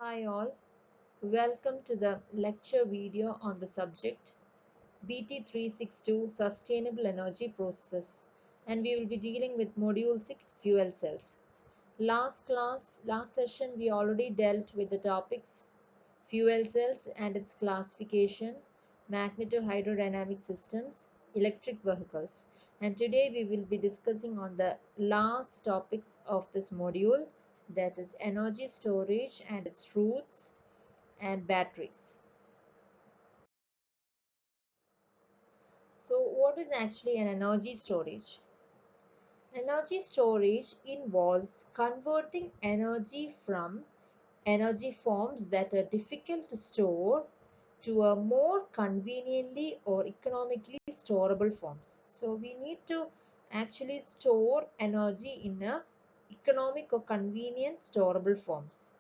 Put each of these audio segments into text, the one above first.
Hi all, welcome to the lecture video on the subject BT362 Sustainable Energy Processes, and we will be dealing with Module 6 Fuel Cells. Last session we already dealt with the topics fuel cells and its classification, magneto-hydrodynamic systems, electric vehicles. And today we will be discussing on the last topics of this module, that is energy storage and its roots and batteries. So what is actually an energy storage? Energy storage involves converting energy from energy forms that are difficult to store to a more conveniently or economically storable forms. So we need to actually store energy in a economic or convenient storable forms.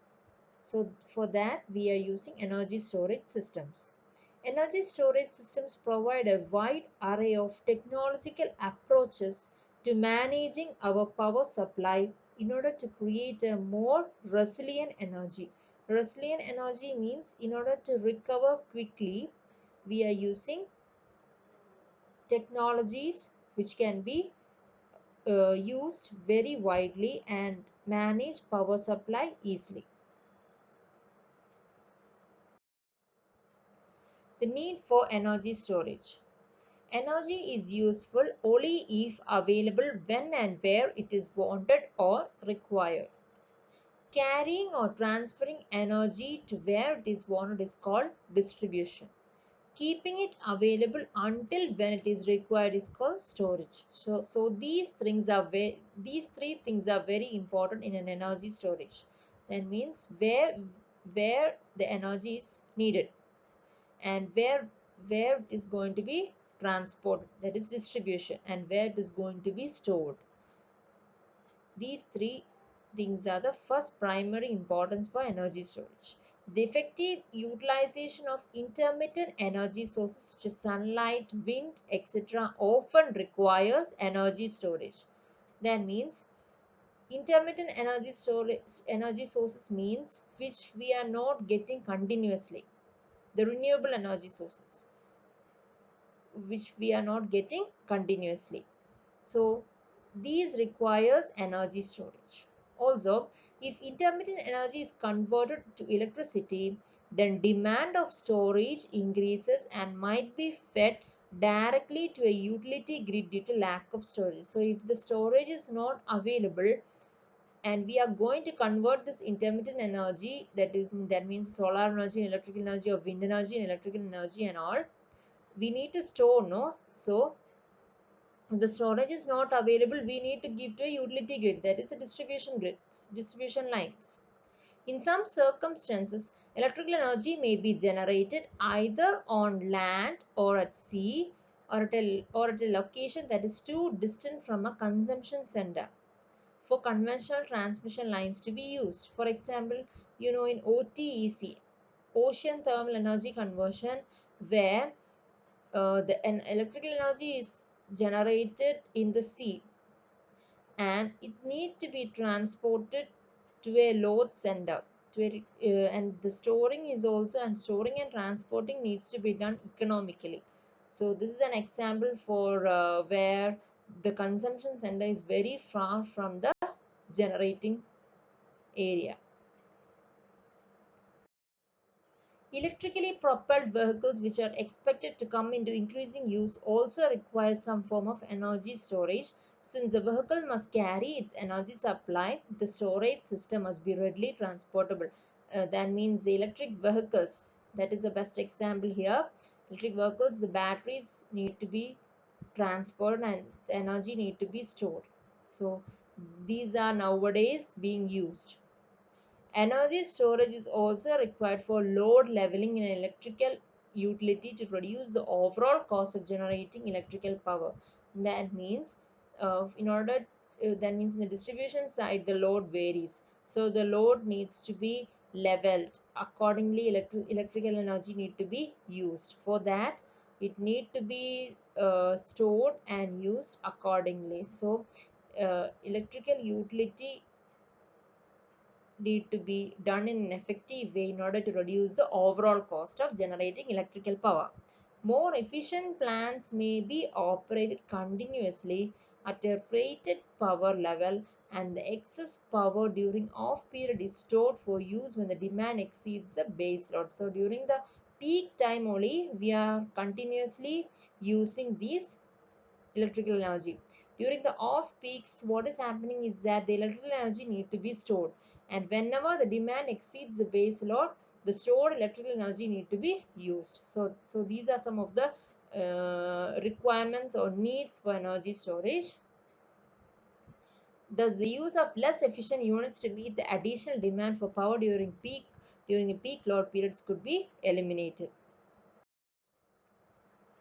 So for that we are using energy storage systems. Energy storage systems provide a wide array of technological approaches to managing our power supply in order to create a more resilient energy. Resilient energy means in order to recover quickly, we are using technologies which can be used very widely and manage power supply easily. The need for energy storage. Energy is useful only if available when and where it is wanted or required. Carrying or transferring energy to where it is wanted is called distribution. Keeping it available until when it is required is called storage. So these three things are very important in an energy storage. That means where the energy is needed and where it is going to be transported, that is distribution, and where it is going to be stored. These three things are the first primary importance for energy storage. The effective utilization of intermittent energy sources such as sunlight, wind, etc. often requires energy storage. That means intermittent energy sources means which we are not getting continuously. The renewable energy sources which we are not getting continuously. So these requires energy storage. Also, if intermittent energy is converted to electricity, then demand of storage increases and might be fed directly to a utility grid due to lack of storage. So if the storage is not available and we are going to convert this intermittent energy, that means solar energy, electrical energy, or wind energy and electrical energy and all, we need to store, no? So if the storage is not available, we need to give to a utility grid, that is a distribution lines. In some circumstances, electrical energy may be generated either on land or at sea, or at a location that is too distant from a consumption center for conventional transmission lines to be used. For example, in OTEC, ocean thermal energy conversion, where an electrical energy is generated in the sea and it need to be transported to a load center and the storing is also, and storing and transporting needs to be done economically. So this is an example for where the consumption center is very far from the generating area. Electrically propelled vehicles, which are expected to come into increasing use, also require some form of energy storage. Since the vehicle must carry its energy supply, the storage system must be readily transportable. That means the electric vehicles, that is the best example here. Electric vehicles, the batteries need to be transported and the energy need to be stored. So these are nowadays being used. Energy storage is also required for load leveling in an electrical utility to reduce the overall cost of generating electrical power. That means, that means in the distribution side, the load varies. So the load needs to be leveled. Accordingly, electrical energy need to be used. For that, it need to be stored and used accordingly. So, electrical utility need to be done in an effective way in order to reduce the overall cost of generating electrical power. More efficient plants may be operated continuously at a rated power level, and the excess power during off period is stored for use when the demand exceeds the base load. So during the peak time only we are continuously using these electrical energy. During the off peaks, what is happening is that the electrical energy need to be stored, and whenever the demand exceeds the base load, the stored electrical energy need to be used. So these are some of the requirements or needs for energy storage. Thus, the use of less efficient units to meet the additional demand for power during the peak load periods could be eliminated.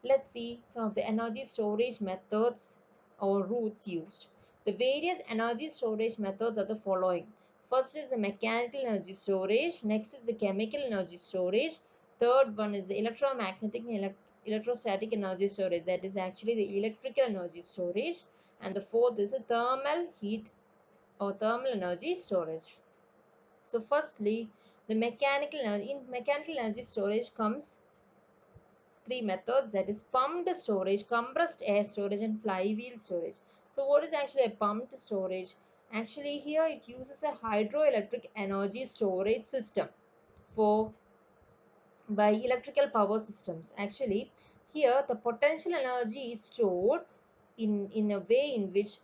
Let's see some of the energy storage methods or routes used. The various energy storage methods are the following. First is the mechanical energy storage, next is the chemical energy storage, third one is the electromagnetic and electrostatic energy storage, that is actually the electrical energy storage, and the fourth is the thermal heat or thermal energy storage. So firstly, the mechanical energy. In mechanical energy storage comes three methods, that is pumped storage, compressed air storage, and flywheel storage. So what is actually a pumped storage? Actually here it uses a hydroelectric energy storage system for by electrical power systems. Actually here the potential energy is stored in a way in which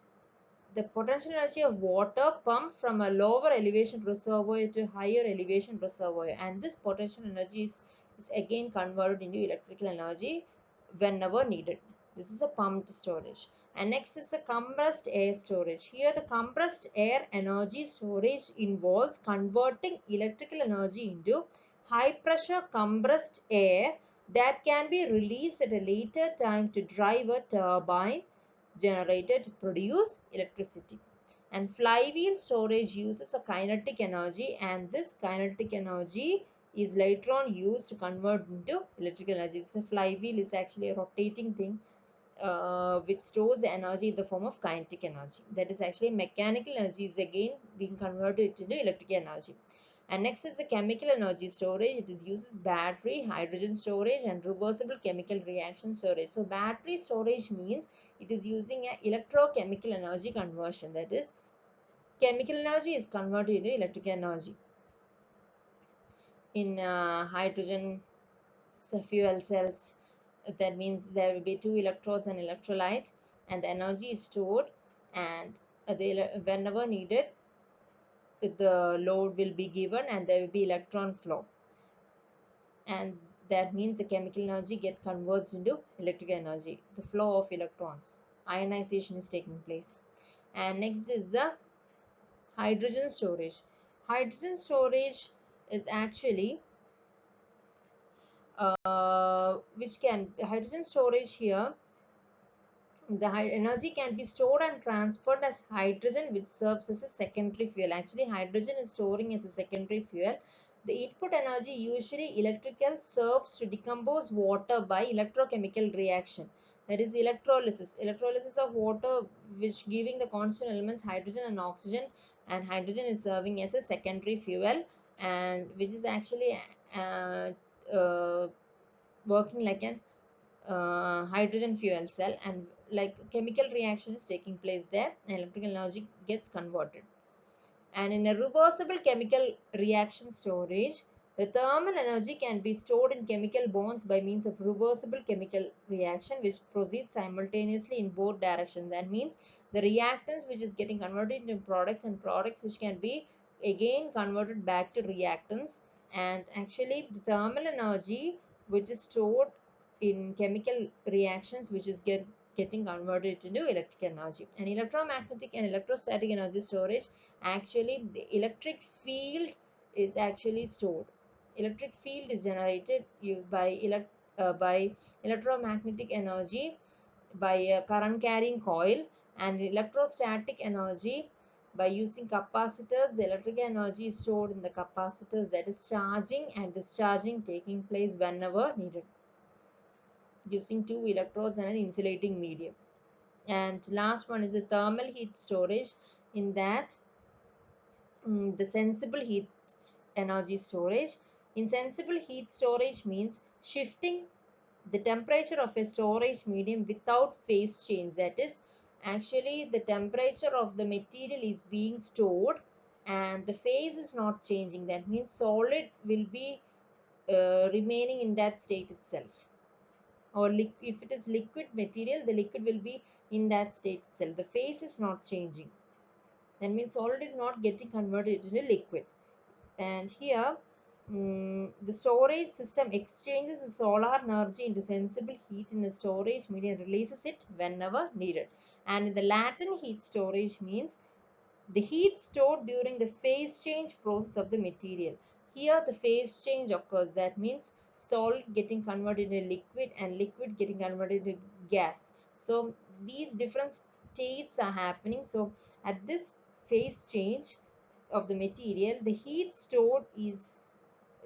the potential energy of water pumped from a lower elevation reservoir to higher elevation reservoir, and this potential energy is again converted into electrical energy whenever needed. This is a pumped storage. And next is the compressed air storage. Here the compressed air energy storage involves converting electrical energy into high pressure compressed air that can be released at a later time to drive a turbine generator to produce electricity. And flywheel storage uses a kinetic energy, and this kinetic energy is later on used to convert into electrical energy. This flywheel is actually a rotating thing which stores the energy in the form of kinetic energy. That is actually mechanical energy is again being converted into electrical energy. And next is the chemical energy storage. It is uses battery, hydrogen storage, and reversible chemical reaction storage. So battery storage means it is using a electrochemical energy conversion. That is, chemical energy is converted into electrical energy. In hydrogen fuel cells, that means there will be two electrodes and electrolyte, and the energy is stored, and whenever needed the load will be given and there will be electron flow, and that means the chemical energy get converts into electrical energy, the flow of electrons, ionization is taking place. And next is the hydrogen storage. Hydrogen storage is actually which can hydrogen storage here, the energy can be stored and transferred as hydrogen, which serves as a secondary fuel. Actually hydrogen is storing as a secondary fuel. The input energy, usually electrical, serves to decompose water by electrochemical reaction, that is electrolysis of water, which giving the constant elements hydrogen and oxygen, and hydrogen is serving as a secondary fuel, and which is actually uh, uh, working like an hydrogen fuel cell, and like chemical reaction is taking place there and electrical energy gets converted. And in a reversible chemical reaction storage, the thermal energy can be stored in chemical bonds by means of reversible chemical reaction which proceeds simultaneously in both directions. That means the reactants which is getting converted into products, and products which can be again converted back to reactants. And actually the thermal energy which is stored in chemical reactions which is getting converted into electric energy. And electromagnetic and electrostatic energy storage, actually the electric field is actually stored. Electric field is generated by electromagnetic energy by a current carrying coil, and electrostatic energy by using capacitors. The electric energy is stored in the capacitors, that is charging and discharging taking place whenever needed using two electrodes and an insulating medium. And last one is the thermal heat storage. In that the sensible heat energy storage. In sensible heat storage means shifting the temperature of a storage medium without phase change. That is, actually the temperature of the material is being stored and the phase is not changing. That means solid will be remaining in that state itself. Or if it is liquid material, the liquid will be in that state itself. The phase is not changing. That means solid is not getting converted into liquid. And here the storage system exchanges the solar energy into sensible heat in the storage medium, releases it whenever needed. And in the latent heat storage means the heat stored during the phase change process of the material. Here the phase change occurs. That means solid getting converted into liquid and liquid getting converted into gas. So these different states are happening. So at this phase change of the material, the heat stored is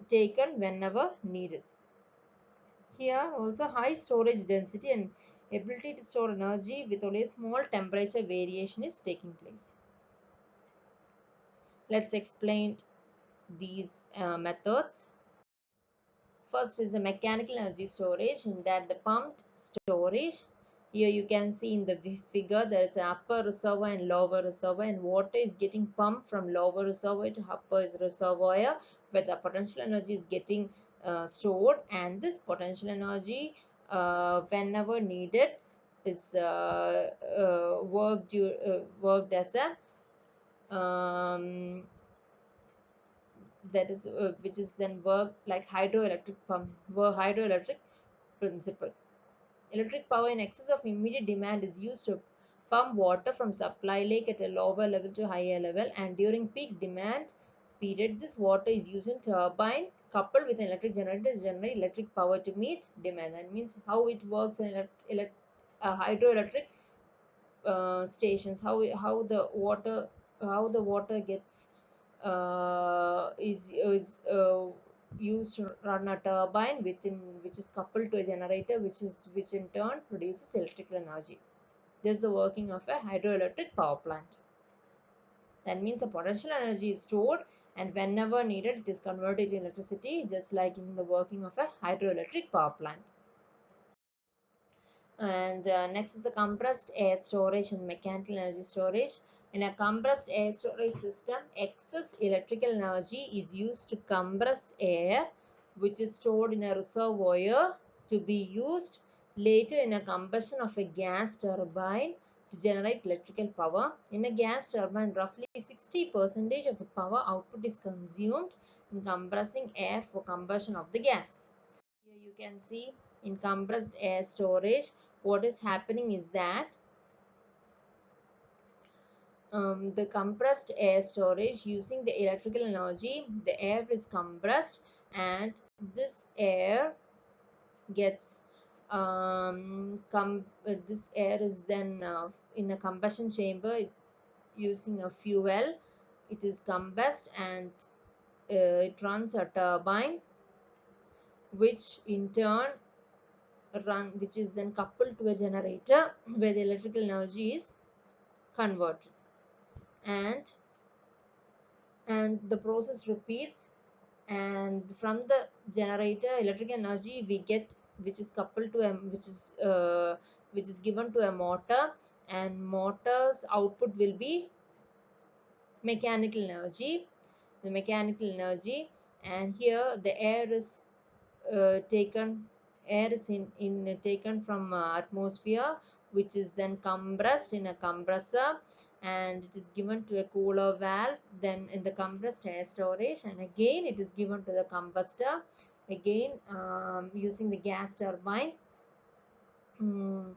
taken whenever needed. Here also high storage density and ability to store energy with only a small temperature variation is taking place. Let's explain these methods. First is the mechanical energy storage, in that the pumped storage. Here you can see in the figure there is an upper reservoir and lower reservoir, and water is getting pumped from lower reservoir to upper reservoir where the potential energy is getting stored, and this potential energy whenever needed is worked as a that is which is then work like hydroelectric pump hydroelectric principle. Electric power in excess of immediate demand is used to pump water from supply lake at a lower level to higher level, and during peak demand period this water is used in turbine coupled with an electric generator to generate electric power to meet demand. That means how it works in hydroelectric stations, how the water gets is used to run a turbine within which is coupled to a generator, which in turn produces electrical energy. This is the working of a hydroelectric power plant. That means the potential energy is stored and whenever needed it is converted to electricity, just like in the working of a hydroelectric power plant. And next is the compressed air storage and mechanical energy storage. In a compressed air storage system, excess electrical energy is used to compress air, which is stored in a reservoir to be used later in a combustion of a gas turbine to generate electrical power. In a gas turbine, roughly 60% of the power output is consumed in compressing air for combustion of the gas. Here you can see in compressed air storage, what is happening is that the compressed air storage, using the electrical energy, the air is compressed and this air gets this air is then in a combustion chamber using a fuel. It is combust and it runs a turbine, which in turn which is then coupled to a generator where the electrical energy is converted, and the process repeats, and from the generator electrical energy we get, which is coupled to a which is given to a motor, and motor's output will be mechanical energy, the mechanical energy. And here the air is taken air is taken from atmosphere, which is then compressed in a compressor, and it is given to a cooler valve, then in the compressed air storage, and again it is given to the combustor, again using the gas turbine. mm,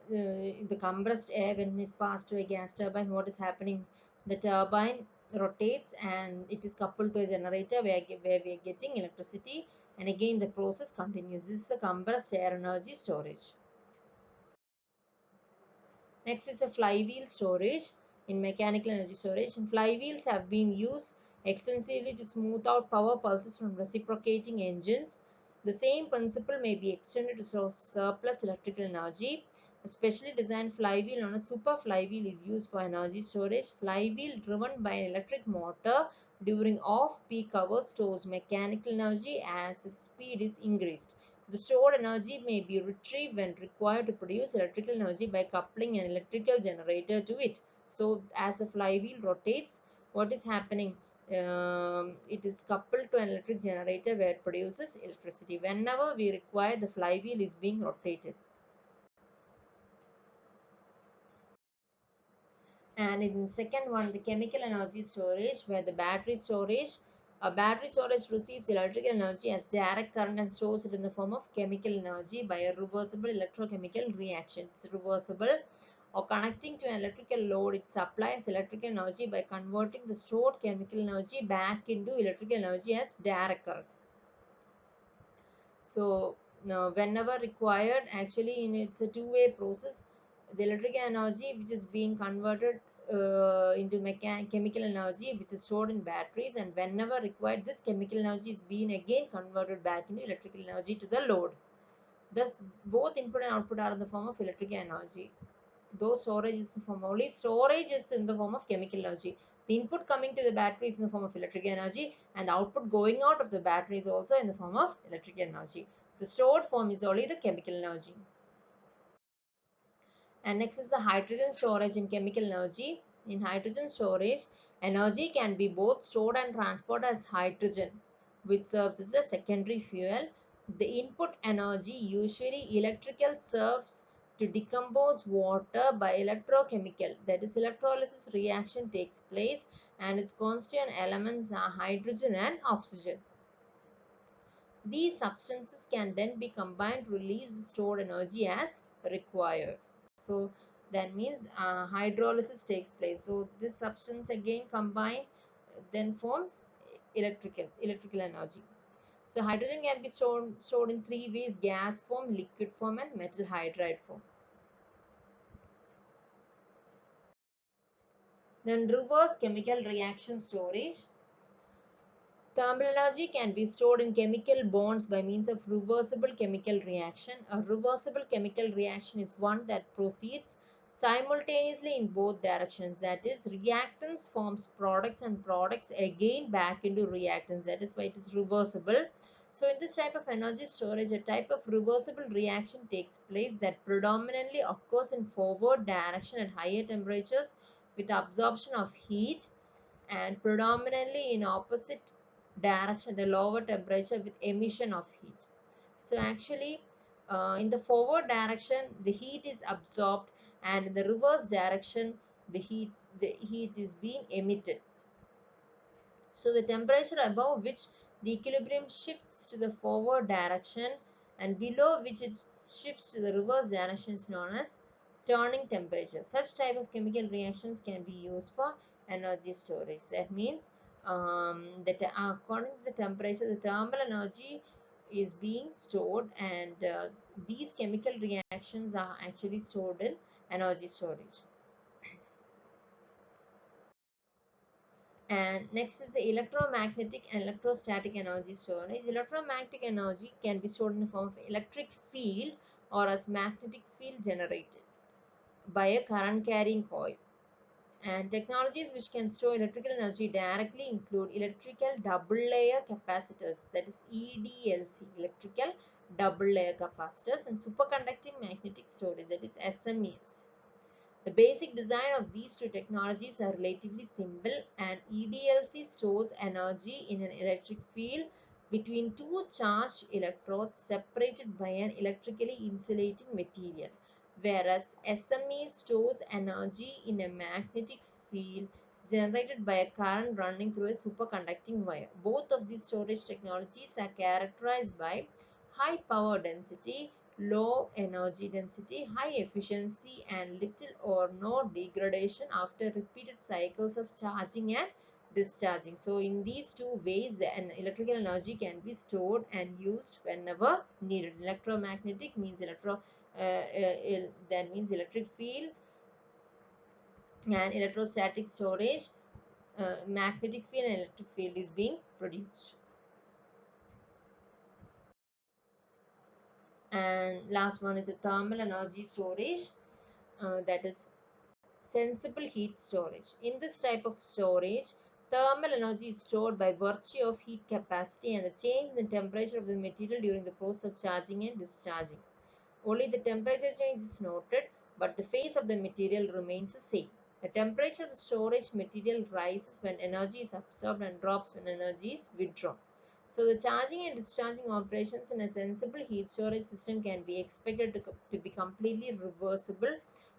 the compressed air, when it's passed to a gas turbine, what is happening, the turbine rotates and it is coupled to a generator where we are getting electricity, and again the process continues. This is a compressed air energy storage. Next is a flywheel storage in mechanical energy storage, and flywheels have been used extensively to smooth out power pulses from reciprocating engines. The same principle may be extended to surplus electrical energy. A specially designed flywheel known as super flywheel is used for energy storage. Flywheel driven by an electric motor during off-peak hours stores mechanical energy as its speed is increased. The stored energy may be retrieved when required to produce electrical energy by coupling an electrical generator to it. So, as the flywheel rotates, what is happening? It is coupled to an electric generator where it produces electricity. Whenever we require, the flywheel is being rotated. And in second one, the chemical energy storage, where the battery storage, a battery storage receives electrical energy as direct current and stores it in the form of chemical energy by a reversible electrochemical reaction. It's reversible, or connecting to an electrical load, it supplies electrical energy by converting the stored chemical energy back into electrical energy as direct current. So now whenever required, actually it's a two-way process. The electrical energy which is being converted into chemical energy which is stored in batteries, and whenever required, this chemical energy is being again converted back into electrical energy to the load. Thus both input and output are in the form of electrical energy. Though storage is the form, only storage is in the form of chemical energy. The input coming to the battery is in the form of electrical energy, and the output going out of the battery is also in the form of electrical energy. The stored form is only the chemical energy. And next is the hydrogen storage in chemical energy. In hydrogen storage, energy can be both stored and transported as hydrogen, which serves as a secondary fuel. The input energy, usually electrical, serves to decompose water by electrochemical, that is electrolysis reaction takes place, and its constituent elements are hydrogen and oxygen. These substances can then be combined to release the stored energy as required. So that means hydrolysis takes place. So this substance again combined then forms electrical energy. So hydrogen can be stored in three ways: gas form, liquid form, and metal hydride form. Then reverse chemical reaction storage. Thermal energy can be stored in chemical bonds by means of reversible chemical reaction. A reversible chemical reaction is one that proceeds simultaneously in both directions. That is, reactants forms products and products again back into reactants. That is why it is reversible. So in this type of energy storage, a type of reversible reaction takes place that predominantly occurs in forward direction at higher temperatures with absorption of heat, and predominantly in opposite direction at a lower temperature with emission of heat. So actually in the forward direction the heat is absorbed, and in the reverse direction the heat is being emitted. So the temperature above which the equilibrium shifts to the forward direction and below which it shifts to the reverse direction is known as turning temperature. Such type of chemical reactions can be used for energy storage. That means that according to the temperature, the thermal energy is being stored, and these chemical reactions are actually stored in energy storage. And next is the electromagnetic and electrostatic energy storage. Electromagnetic energy can be stored in the form of electric field or as magnetic field generated by a current carrying coil. And technologies which can store electrical energy directly include electrical double layer capacitors, that is EDLC, electrical double layer capacitors, and superconducting magnetic storage, that is SMEs. The basic design of these two technologies are relatively simple, and EDLC stores energy in an electric field between two charged electrodes separated by an electrically insulating material, whereas SME stores energy in a magnetic field generated by a current running through a superconducting wire. Both of these storage technologies are characterized by high power density, low energy density, high efficiency, and little or no degradation after repeated cycles of charging and discharging. So in these two ways, an electrical energy can be stored and used whenever needed. Electromagnetic means that means electric field, and electrostatic storage, magnetic field and electric field is being produced. And last one is a thermal energy storage, that is sensible heat storage. In this type of storage, thermal energy is stored by virtue of heat capacity and the change in the temperature of the material during the process of charging and discharging. Only the temperature change is noted, but the phase of the material remains the same. The temperature of the storage material rises when energy is absorbed and drops when energy is withdrawn. So the charging and discharging operations in a sensible heat storage system can be expected to be completely reversible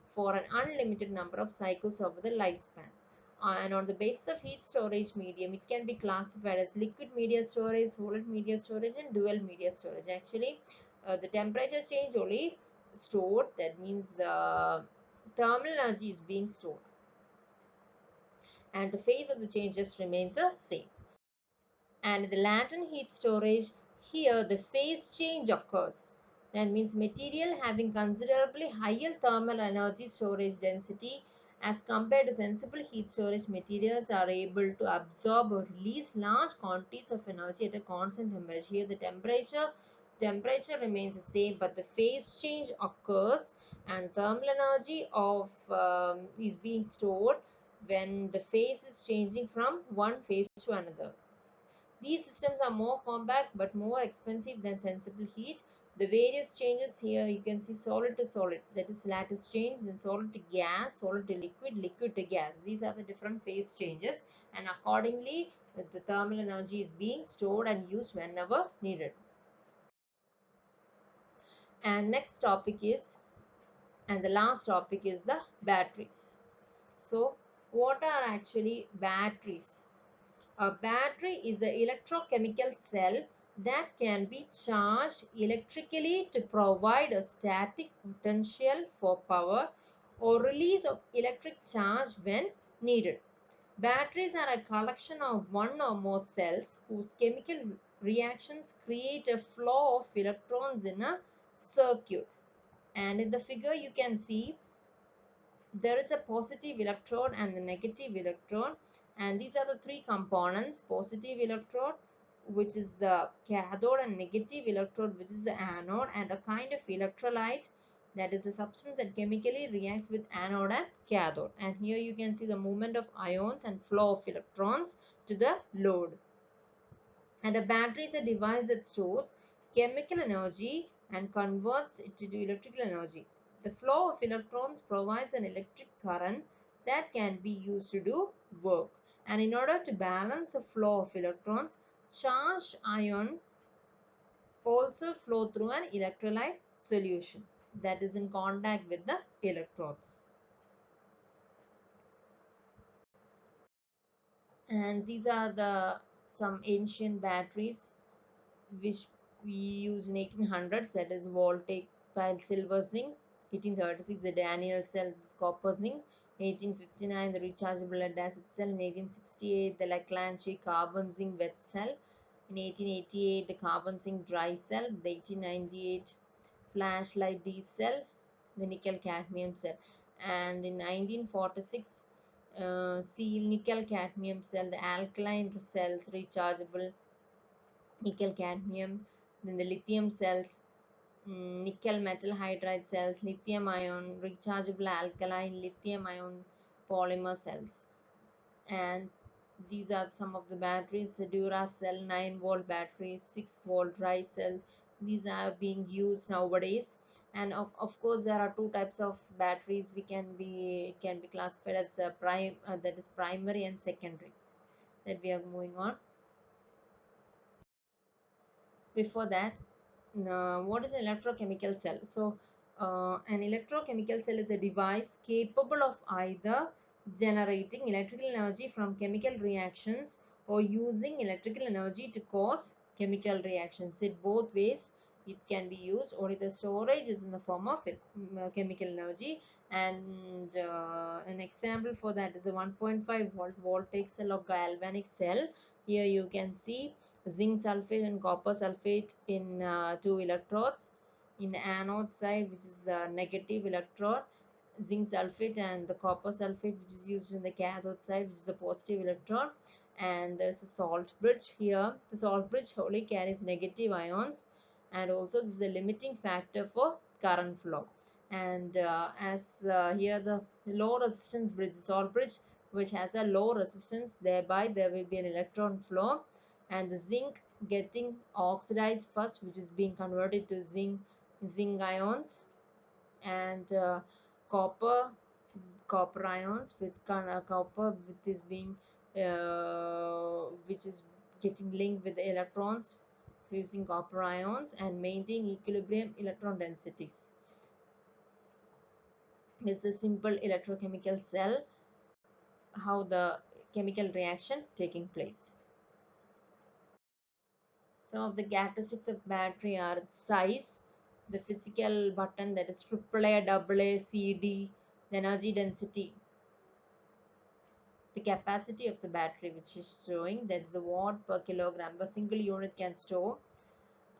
for an unlimited number of cycles over the lifespan. And on the basis of heat storage medium, it can be classified as liquid media storage, solid media storage, and dual media storage. Actually, the temperature change only stored, that means the thermal energy is being stored, and the phase of the changes remains the same. And the latent heat storage, here the phase change occurs. That means material having considerably higher thermal energy storage density as compared to sensible heat storage materials are able to absorb or release large quantities of energy at a constant temperature. Here the temperature remains the same, but the phase change occurs and thermal energy of is being stored when the phase is changing from one phase to another. These systems are more compact but more expensive than sensible heat. The various changes here, you can see solid to solid, that is lattice change, then solid to gas, solid to liquid, liquid to gas. These are the different phase changes, and accordingly the thermal energy is being stored and used whenever needed. And next topic is, and the last topic is the batteries. So what are actually batteries? A battery is an electrochemical cell that can be charged electrically to provide a static potential for power or release of electric charge when needed. Batteries are a collection of one or more cells whose chemical reactions create a flow of electrons in a circuit. And in the figure you can see there is a positive electrode and the negative electrode, and these are the three components: positive electrode, which is the cathode, and negative electrode, which is the anode, and a kind of electrolyte, that is a substance that chemically reacts with anode and cathode. And here you can see the movement of ions and flow of electrons to the load. And a battery is a device that stores chemical energy and converts it into electrical energy. The flow of electrons provides an electric current that can be used to do work. And in order to balance the flow of electrons, charged ion also flow through an electrolyte solution that is in contact with the electrodes. And these are the some ancient batteries which we use in 1800s, that is Voltaic pile silver zinc. 1836 the Daniell cell, this copper zinc. 1859 the rechargeable lead acid cell. In 1868 the Leclanche carbon zinc wet cell. In 1888 the carbon zinc dry cell. The 1898 flashlight D cell, the nickel cadmium cell. And in 1946 seal nickel cadmium cell, the alkaline cells rechargeable nickel cadmium, then the lithium cells, nickel metal hydride cells, lithium ion rechargeable alkaline lithium ion polymer cells. And these are some of the batteries: the Duracell 9-volt batteries, 6-volt dry cell. These are being used nowadays. And of course there are two types of batteries we can be classified as that is primary and secondary, that we are moving on. Before that, what is an electrochemical cell? So an electrochemical cell is a device capable of either generating electrical energy from chemical reactions or using electrical energy to cause chemical reactions. In both ways it can be used. Only the storage is in the form of chemical energy. And an example for that is a 1.5 volt voltaic cell or galvanic cell. Here you can see zinc sulfate and copper sulfate in two electrodes. In the anode side, which is the negative electrode, zinc sulfate, and the copper sulfate, which is used in the cathode side, which is the positive electrode. And there's a salt bridge here. The salt bridge only carries negative ions, and also this is a limiting factor for current flow. And as here the low resistance bridge, salt bridge, which has a low resistance, thereby there will be an electron flow, and the zinc getting oxidized first, which is being converted to zinc ions, and copper copper ions with copper with is being which is getting linked with the electrons using copper ions and maintain equilibrium electron densities. This is a simple electrochemical cell, how the chemical reaction taking place. Some of the characteristics of battery are its size, the physical button, that is AAA, AA, CD, the energy density, the capacity of the battery, which is showing that's the watt per kilogram. A single unit can store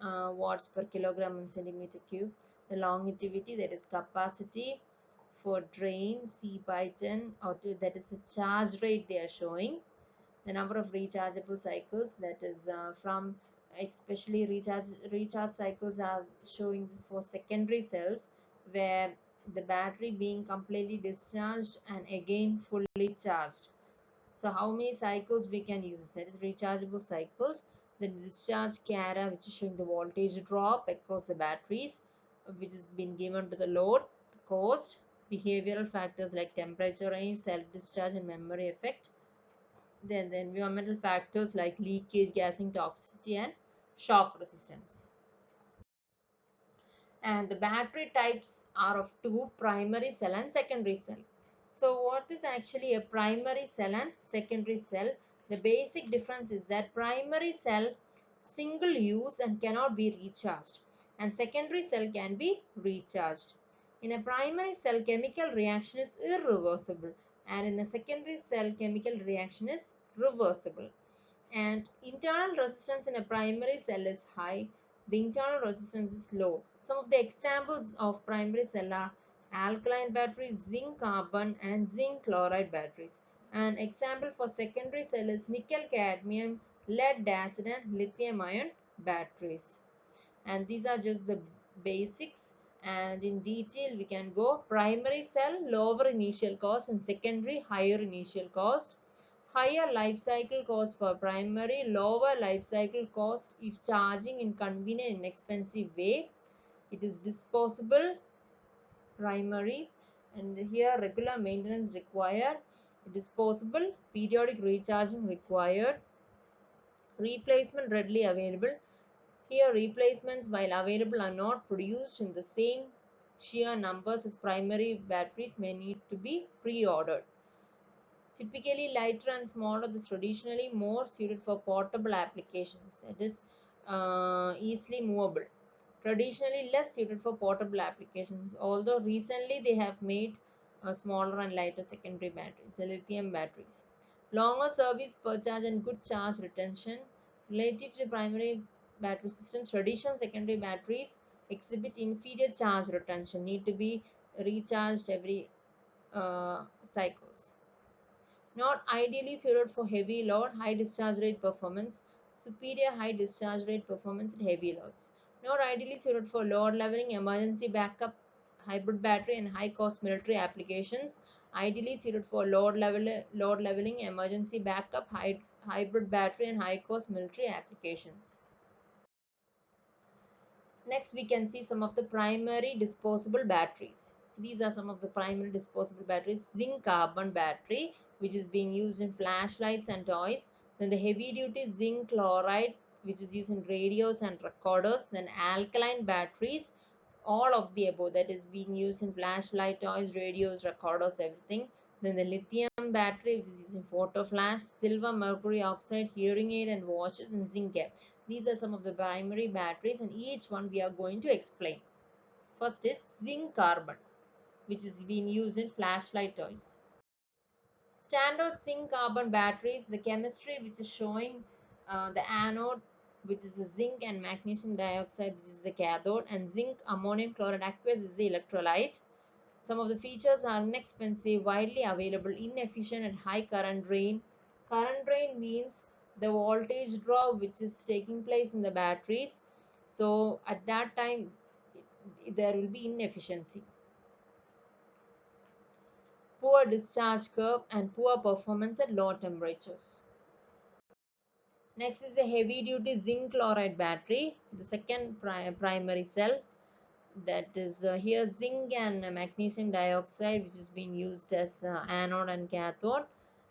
watts per kilogram and centimeter cube. The longevity, that is capacity for drain C by 10, or that is the charge rate they are showing. The number of rechargeable cycles, that is from especially recharge cycles are showing for secondary cells, where the battery being completely discharged and again fully charged. So how many cycles we can use? That is rechargeable cycles. The discharge CARA, which is showing the voltage drop across the batteries, which has been given to the load, the cost, behavioral factors like temperature range, self-discharge, and memory effect. Then the environmental factors like leakage, gassing, toxicity, and shock resistance. And the battery types are of two: primary cell and secondary cell. So what is actually a primary cell and secondary cell? The basic difference is that primary cell single use and cannot be recharged, and secondary cell can be recharged. In a primary cell, chemical reaction is irreversible, and in a secondary cell, chemical reaction is reversible. And internal resistance in a primary cell is high, the internal resistance is low. Some of the examples of primary cell are alkaline batteries, zinc carbon, and zinc chloride batteries. An example for secondary cell is nickel cadmium, lead acid, and lithium ion batteries. And these are just the basics, and in detail we can go. Primary cell, lower initial cost, and secondary, higher initial cost. Higher life cycle cost for primary, lower life cycle cost if charging in convenient and inexpensive way. It is disposable primary, and here regular maintenance required. Disposable, periodic recharging required. Replacement readily available. Here replacements while available are not produced in the same sheer numbers as primary batteries, may need to be pre-ordered. Typically lighter and smaller, this traditionally more suited for portable applications, that is easily movable. Traditionally less suited for portable applications, although recently they have made smaller and lighter secondary batteries, the lithium batteries. Longer service per charge and good charge retention. Relative to primary battery systems, traditional secondary batteries exhibit inferior charge retention, need to be recharged every cycles. Not ideally suited for heavy load, high discharge rate performance, superior high discharge rate performance at heavy loads. Not ideally suited for load leveling, emergency backup, hybrid battery, and high cost military applications. Ideally suited for load leveling, emergency backup, hybrid battery, and high cost military applications. Next, we can see some of the primary disposable batteries. These are some of the primary disposable batteries. Zinc carbon battery, which is being used in flashlights and toys. Then the heavy duty zinc chloride, which is used in radios and recorders. Then alkaline batteries, all of the above, that is being used in flashlight, toys, radios, recorders, everything. Then the lithium battery, which is used in photo flash, silver mercury oxide, hearing aid and watches, and zinc cap. These are some of the primary batteries, and each one we are going to explain. First is zinc carbon, which is being used in flashlight toys. Standard zinc carbon batteries, the chemistry which is showing the anode, which is the zinc and magnesium dioxide, which is the cathode, and zinc ammonium chloride aqueous is the electrolyte. Some of the features are inexpensive, widely available, inefficient, and high current drain. Current drain means the voltage drop which is taking place in the batteries. So at that time, there will be inefficiency. Poor discharge curve and poor performance at low temperatures. Next is a heavy duty zinc chloride battery, the second primary cell. That is here zinc and magnesium dioxide, which is being used as anode and cathode,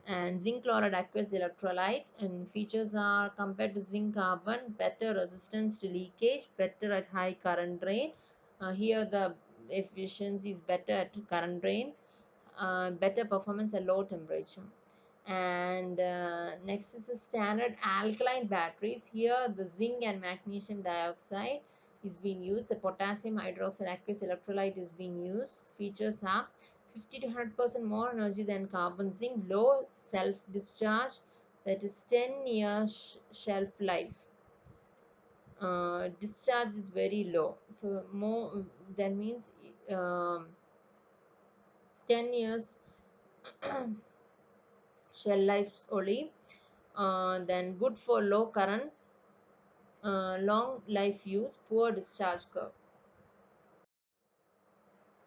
and zinc chloride aqueous electrolyte. And features are compared to zinc carbon: better resistance to leakage, better at high current drain. Here the efficiency is better at current drain, better performance at low temperature. And next is the standard alkaline batteries. Here the zinc and magnesium dioxide is being used. The potassium hydroxide aqueous electrolyte is being used. Features are 50 to 100% more energy than carbon zinc, low self discharge, that is 10 years shelf life. Discharge is very low, so more, that means 10 years shell lives only. Then good for low current, long life use, poor discharge curve.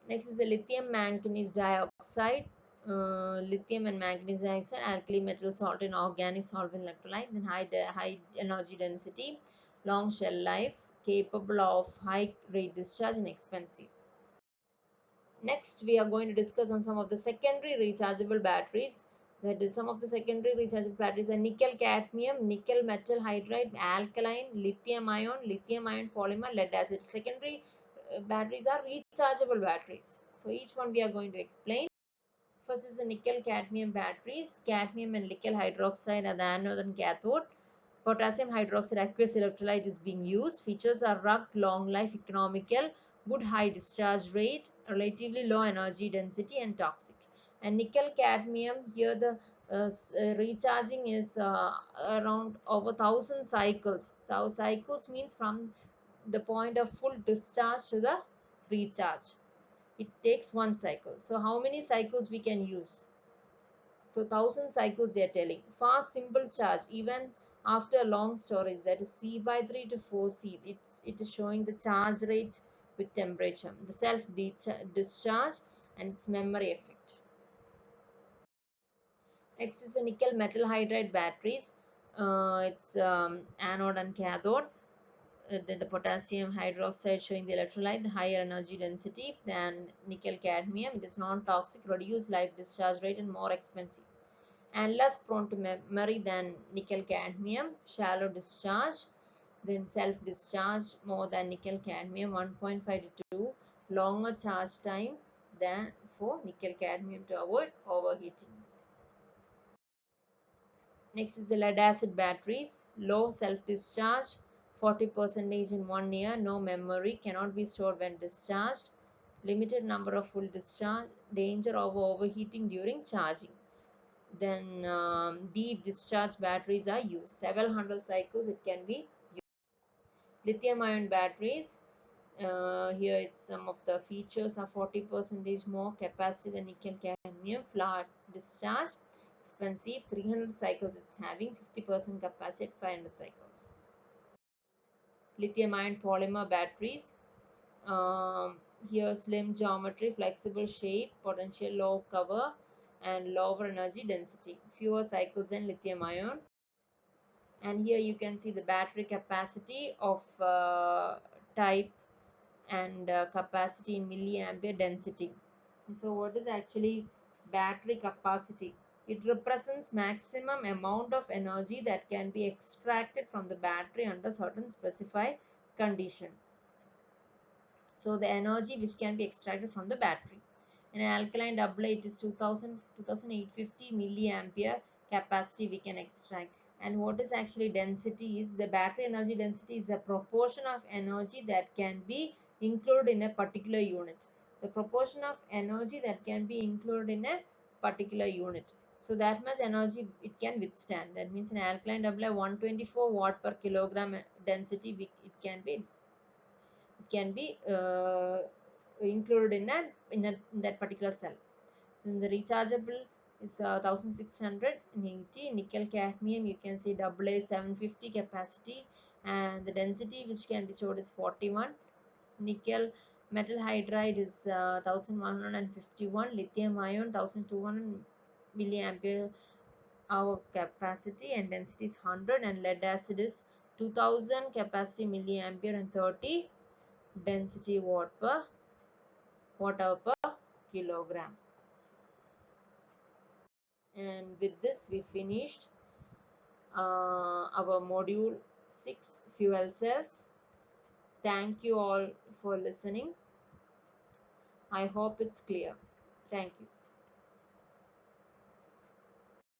Next is the lithium manganese dioxide. Lithium and manganese dioxide, alkali metal salt and organic solvent electrolyte. Then high energy density, long shell life, capable of high rate discharge, and expensive. Next, we are going to discuss on some of the secondary rechargeable batteries. That is, some of the secondary rechargeable batteries are nickel cadmium, nickel metal hydride, alkaline, lithium ion polymer, lead acid. Secondary batteries are rechargeable batteries. So each one we are going to explain. First is the nickel cadmium batteries. Cadmium and nickel hydroxide are the anode and cathode. Potassium hydroxide aqueous electrolyte is being used. Features are rugged, long life, economical, good high discharge rate, relatively low energy density, and toxic. And nickel cadmium, here the recharging is around over 1000 cycles. 1000 cycles means from the point of full discharge to the recharge. It takes one cycle. So how many cycles we can use? So 1000 cycles they are telling. Fast simple charge even after long storage, that is C by 3 to 4C. It is showing the charge rate with temperature, the self discharge, and its memory effect. Next is the nickel metal hydride batteries. It's anode and cathode. The potassium hydroxide showing the electrolyte, the higher energy density than nickel cadmium. It is non-toxic, reduced life discharge rate, and more expensive, and less prone to memory than nickel cadmium. Shallow discharge, then self discharge more than nickel cadmium, 1.5 to 2. Longer charge time than for nickel cadmium to avoid overheating. Next is the lead acid batteries. Low self discharge, 40% in 1 year, no memory, cannot be stored when discharged, limited number of full discharge, danger of overheating during charging. Then deep discharge batteries are used. Several hundred cycles it can be used. Lithium ion batteries. Here it's some of the features are 40% more capacity than nickel cadmium, flat discharge, expensive, 300 cycles it's having, 50% capacity at 500 cycles. Lithium ion polymer batteries. Here slim geometry, flexible shape, potential low cover, and lower energy density, fewer cycles than lithium ion. And here you can see the battery capacity of type and capacity in milliampere density. So what is actually battery capacity? It represents maximum amount of energy that can be extracted from the battery under certain specified condition. So the energy which can be extracted from the battery. In an alkaline AA, it is 2850 milliampere capacity we can extract. And what is actually density is the battery energy density is a proportion of energy that can be included in a particular unit. The proportion of energy that can be included in a particular unit. So that much energy it can withstand. That means in alkaline AA, 124 watt per kilogram density it can be included in that particular cell. Then the rechargeable is 1680 nickel cadmium. You can see AA 750 capacity and the density which can be stored is 41. Nickel metal hydride is 1151. Lithium ion 1200 milliampere hour capacity and density is 100, and lead acid is 2000 capacity milliampere and 30 density watt hour per kilogram. And with this we finished our module 6 fuel cells. Thank you all for listening. I hope it's clear. Thank you.